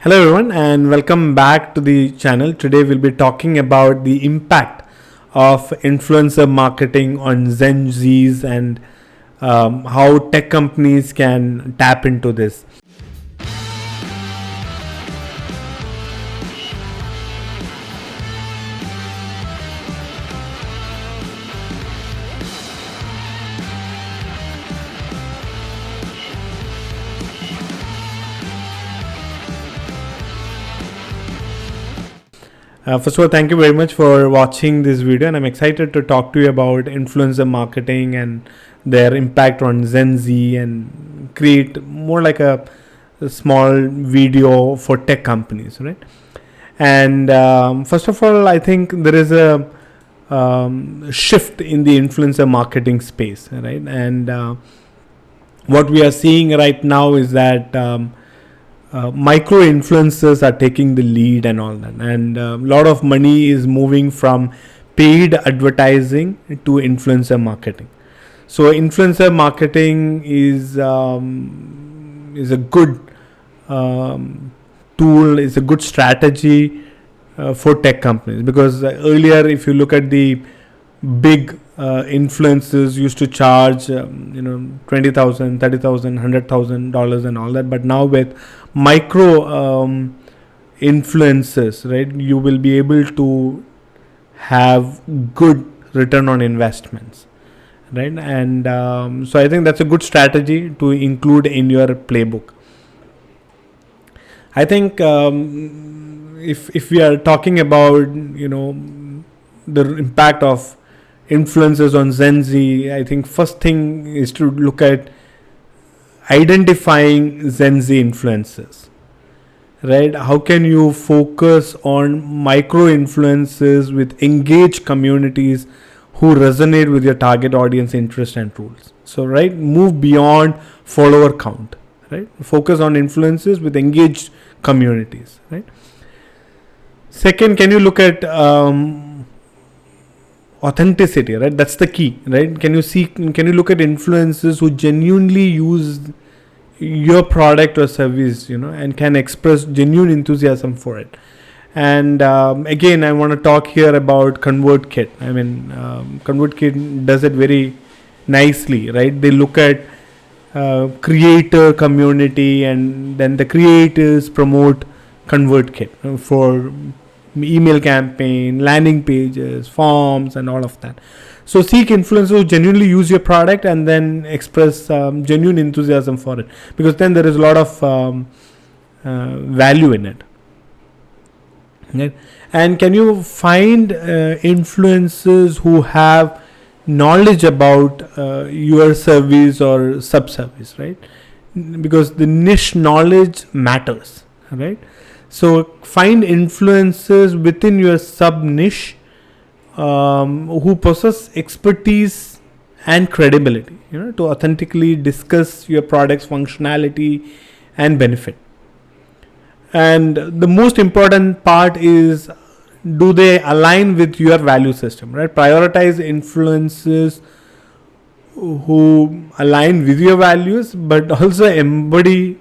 Hello everyone and welcome back to the channel. Today we'll be talking about the impact of influencer marketing on Gen Zs and how tech companies can tap into this. First of all, thank you very much for watching this video, and I'm excited to talk to you about influencer marketing and their impact on Gen Z and create more like a small video for tech companies, right? And first of all, I think there is a shift in the influencer marketing space, right? And what we are seeing right now is that micro influencers are taking the lead and all that, and a lot of money is moving from paid advertising to influencer marketing. So influencer marketing is a good tool, is a good strategy for tech companies, because earlier, if you look at the big influencers used to charge $20,000, $30,000, $100,000 and all that, but now with micro influencers, right, you will be able to have good return on investments, right? And so I think that's a good strategy to include in your playbook. I think if we are talking about the impact of influences on Gen Z, I think first thing is to look at identifying Gen Z influences, right? How can you focus on micro influences with engaged communities who resonate with your target audience interest and rules? So, right, move beyond follower count, right? Focus on influences with engaged communities, right? Second, can you look at authenticity, right? That's the key, right? Can you look at influencers who genuinely use your product or service, and can express genuine enthusiasm for it? And again, I want to talk here about ConvertKit. I mean, ConvertKit does it very nicely, right? They look at creator community, and then the creators promote ConvertKit for email campaign, landing pages, forms, and all of that. So seek influencers who genuinely use your product and then express genuine enthusiasm for it, because then there is a lot of value in it, right? And can you find influencers who have knowledge about your service or sub-service, right? Because the niche knowledge matters, right? So find influencers within your sub niche who possess expertise and credibility, to authentically discuss your product's functionality and benefit. And the most important part is, do they align with your value system, right? Prioritize influencers who align with your values, but also embody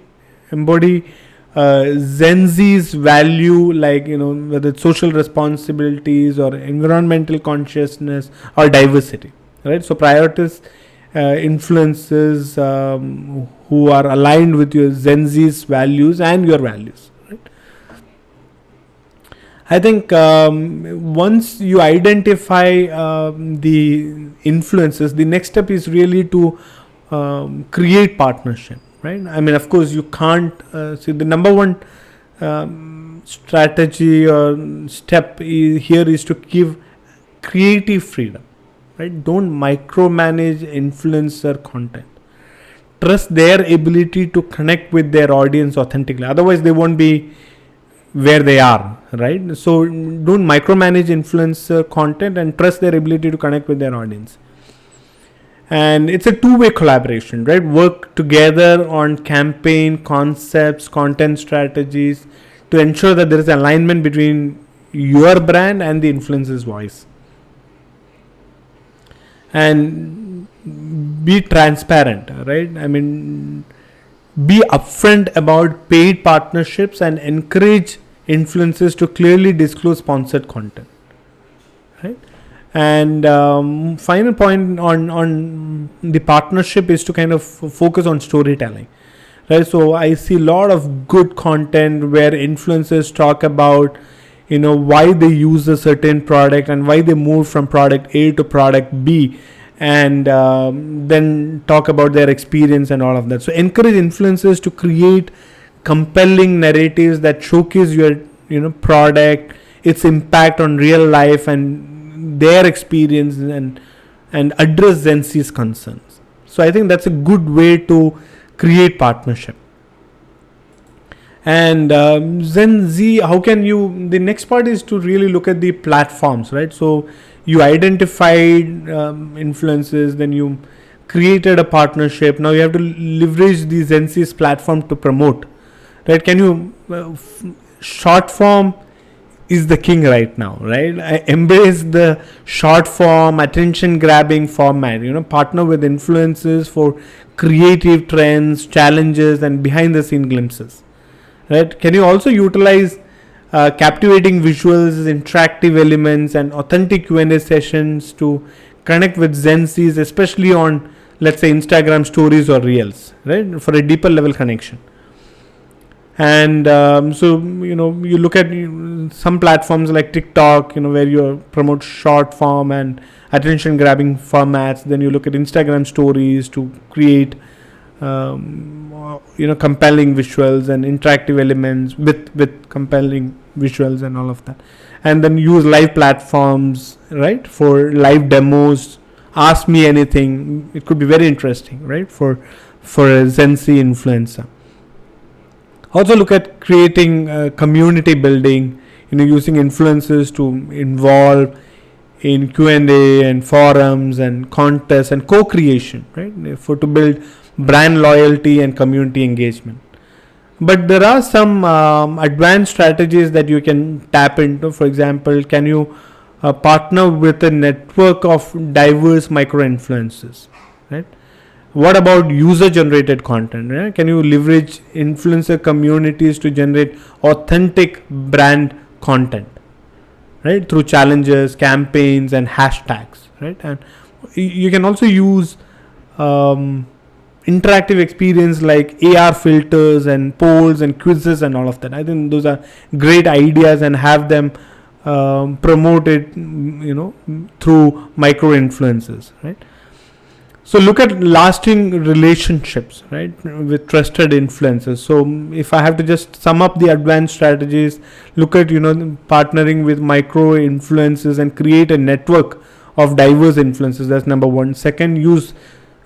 Gen Z's value, like whether it's social responsibilities or environmental consciousness or diversity, right? So prioritize influences who are aligned with your Gen Z's values and your values, right? I think once you identify the influences, the next step is really to create partnership, right? I mean, of course, you can't see the number one strategy or step here is to give creative freedom, right? Don't micromanage influencer content. Trust their ability to connect with their audience authentically. Otherwise, they won't be where they are, right? So don't micromanage influencer content and trust their ability to connect with their audience. And it's a two-way collaboration, right? Work together on campaign concepts, content strategies to ensure that there is alignment between your brand and the influencer's voice. And be transparent, right? I mean, be upfront about paid partnerships and encourage influencers to clearly disclose sponsored content, right? And final point on the partnership is to kind of focus on storytelling, right? So I see a lot of good content where influencers talk about, why they use a certain product and why they move from product A to product B, and then talk about their experience and all of that. So encourage influencers to create compelling narratives that showcase your product, its impact on real life and their experience, and address Gen Z's concerns. So I think that's a good way to create partnership. And Gen Z, how can you, the next part is to really look at the platforms, right? So you identified influences, then you created a partnership. Now you have to leverage the Gen Z's platform to promote, right? Can you short form is the king right now, right? I embrace the short form, attention grabbing format, partner with influencers for creative trends, challenges, and behind the scene glimpses, right? Can you also utilize captivating visuals, interactive elements, and authentic Q&A sessions to connect with Gen Zs, especially on, let's say, Instagram stories or reels, right? For a deeper level connection. And so you look at some platforms like TikTok, where you promote short form and attention grabbing formats. Then you look at Instagram stories to create compelling visuals and interactive elements with compelling visuals and all of that. And then use live platforms, right, for live demos. Ask me anything. It could be very interesting, right, for a Gen Z influencer. Also look at creating community building, using influencers to involve in Q&A and forums and contests and co-creation, right, to build brand loyalty and community engagement. But there are some advanced strategies that you can tap into. For example, can you partner with a network of diverse micro-influencers, right? What about user-generated content? Right? Can you leverage influencer communities to generate authentic brand content, right? Through challenges, campaigns, and hashtags, right? And you can also use interactive experience like AR filters and polls and quizzes and all of that. I think those are great ideas, and have them promoted, through micro-influencers, right? So look at lasting relationships, right, with trusted influencers. So if I have to just sum up the advanced strategies, look at, partnering with micro influencers and create a network of diverse influencers. That's number one. Second, use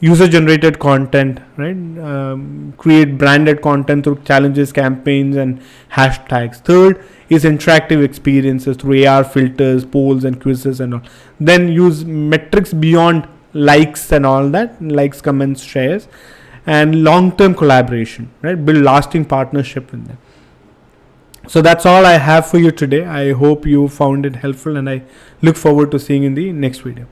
user generated content, right? Create branded content through challenges, campaigns, and hashtags. Third is interactive experiences through AR filters, polls, and quizzes and all. Then use metrics beyond likes and all that, likes, comments, shares, and long-term collaboration, right? Build lasting partnership with them. So that's all I have for you today. I hope you found it helpful, and I look forward to seeing you in the next video.